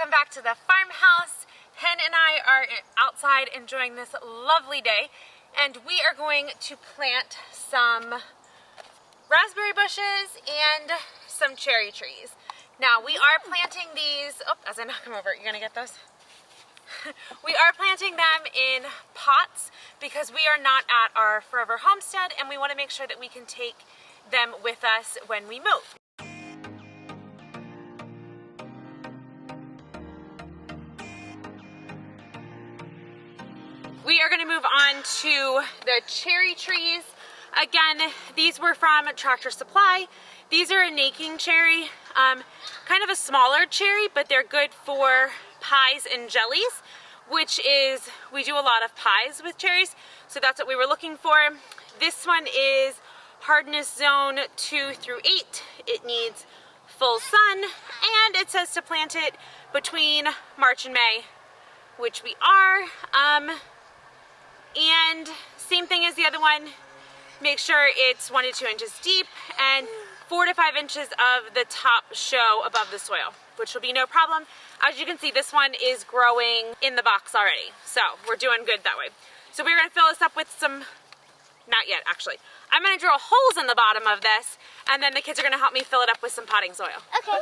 Welcome back to the farmhouse. Hen and I are outside enjoying this lovely day, and we are going to plant some raspberry bushes and some cherry trees. Now we are planting these, as I knock them over, you gonna get those? We are planting them in pots because we are not at our forever homestead and we want to make sure that we can take them with us when we move. We are going to move on to the cherry trees. Again, these were from Tractor Supply. These are a naking cherry, kind of a smaller cherry, but they're good for pies and jellies, which is, we do a lot of pies with cherries, so that's what we were looking for. This one is hardness zone 2 through 8. It needs full sun, and it says to plant it between March and May, which we are. And same thing as the other one, make sure it's 1 to 2 inches deep and 4 to 5 inches of the top show above the soil, which will be no problem. As you can see, this one is growing in the box already, so we're doing good that way. So we're going to fill this up with some, not yet actually, I'm going to drill holes in the bottom of this, and then the kids are going to help me fill it up with some potting soil. Okay.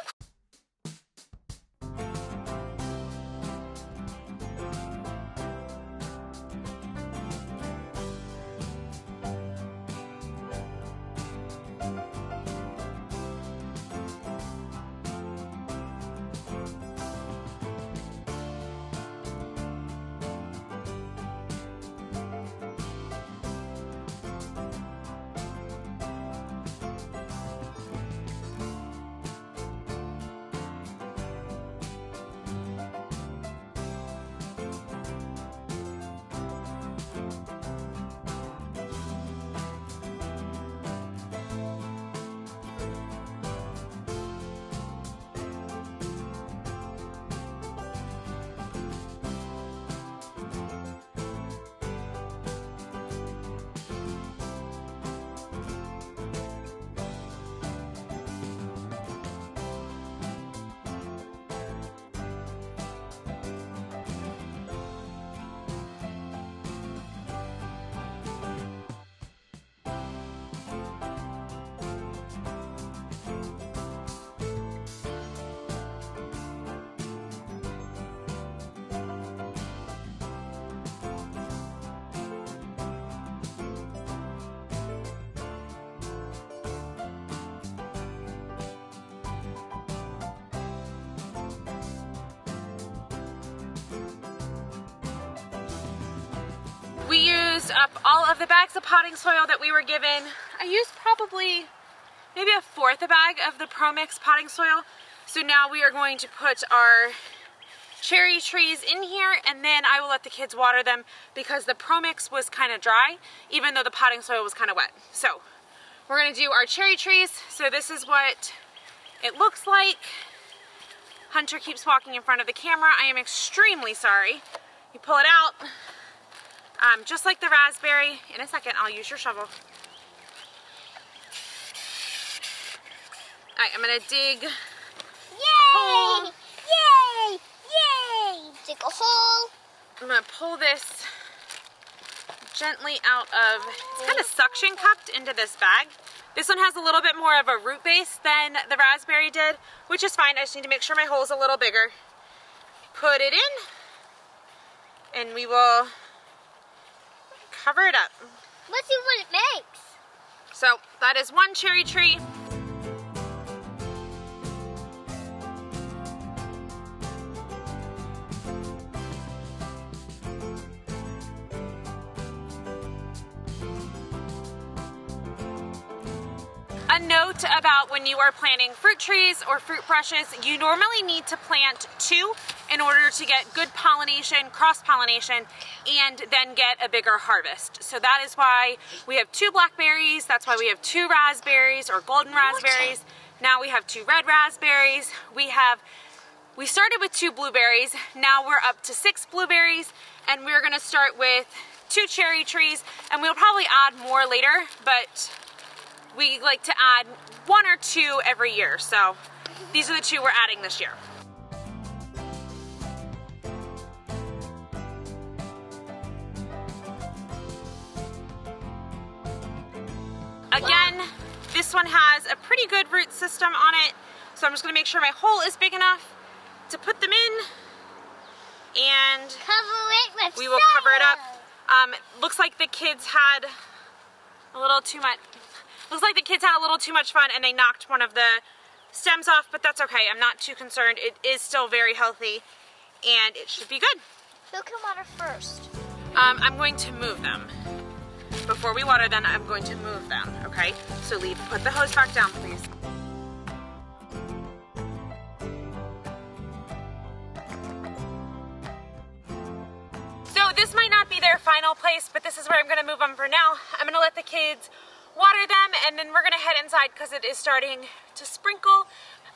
We used up all of the bags of potting soil that we were given. I used probably maybe a fourth a bag of the promix potting soil. So now we are going to put our cherry trees in here, and then I will let the kids water them because the promix was kind of dry, even though the potting soil was kind of wet. So we're going to do our cherry trees. So this is what it looks like. Hunter keeps walking in front of the camera. I am extremely sorry. You pull it out. Just like the raspberry. In a second, I'll use your shovel. Alright, I'm gonna dig a hole. Yay! Yay! Dig a hole. I'm gonna pull this gently out of, it's kind of suction cupped into this bag. This one has a little bit more of a root base than the raspberry did, which is fine. I just need to make sure my hole's a little bigger. Put it in, and we will cover it up. Let's see what it makes. So that is one cherry tree. A note about when you are planting fruit trees or fruit brushes, you normally need to plant 2 in order to get good pollination, cross-pollination, and then get a bigger harvest. So that is why we have 2 blackberries, that's why we have 2 raspberries or golden raspberries. Now we have 2 red raspberries. We started with 2 blueberries, now we're up to 6 blueberries, and we're gonna start with 2 cherry trees, and we'll probably add more later, but we like to add 1 or 2 every year. So these are the 2 we're adding this year. Again, this one has a pretty good root system on it, so I'm just gonna make sure my hole is big enough to put them in, and Cover it with we will cover it up. Looks like the kids had a little too much. Looks like the kids had a little too much fun and they knocked one of the stems off, but that's okay. I'm not too concerned. It is still very healthy and it should be good. Who can water first? I'm going to move them. Before we water them, I'm going to move them, okay? So Lee, put the hose back down, please. So this might not be their final place, but this is where I'm gonna move them for now. I'm gonna let the kids water them, and then we're gonna head inside because it is starting to sprinkle.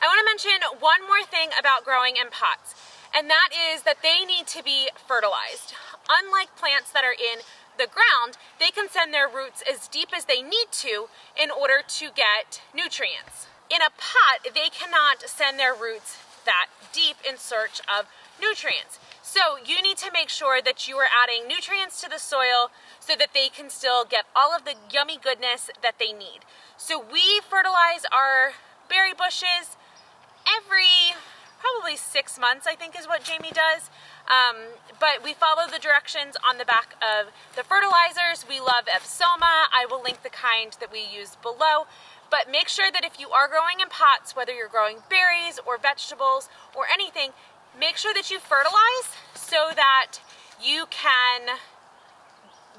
I wanna mention one more thing about growing in pots, and that is that they need to be fertilized. Unlike plants that are in the ground, they can send their roots as deep as they need to in order to get nutrients. In a pot, they cannot send their roots that deep in search of nutrients. So you need to make sure that you are adding nutrients to the soil so that they can still get all of the yummy goodness that they need. So we fertilize our berry bushes every probably 6 months, I think is what Jamie does. But we follow the directions on the back of the fertilizers. We love Epsoma. I will link the kind that we use below. But make sure that if you are growing in pots, whether you're growing berries or vegetables or anything, make sure that you fertilize so that you can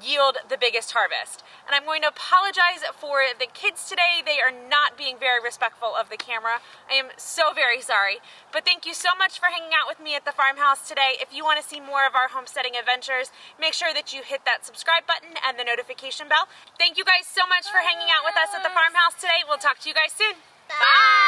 yield the biggest harvest. And I'm going to apologize for the kids today. They are not being very respectful of the camera. I am so very sorry. But thank you so much for hanging out with me at the farmhouse today. If you want to see more of our homesteading adventures, make sure that you hit that subscribe button and the notification bell. Thank you guys so much for hanging out with us at the farmhouse today. We'll talk to you guys soon. Bye!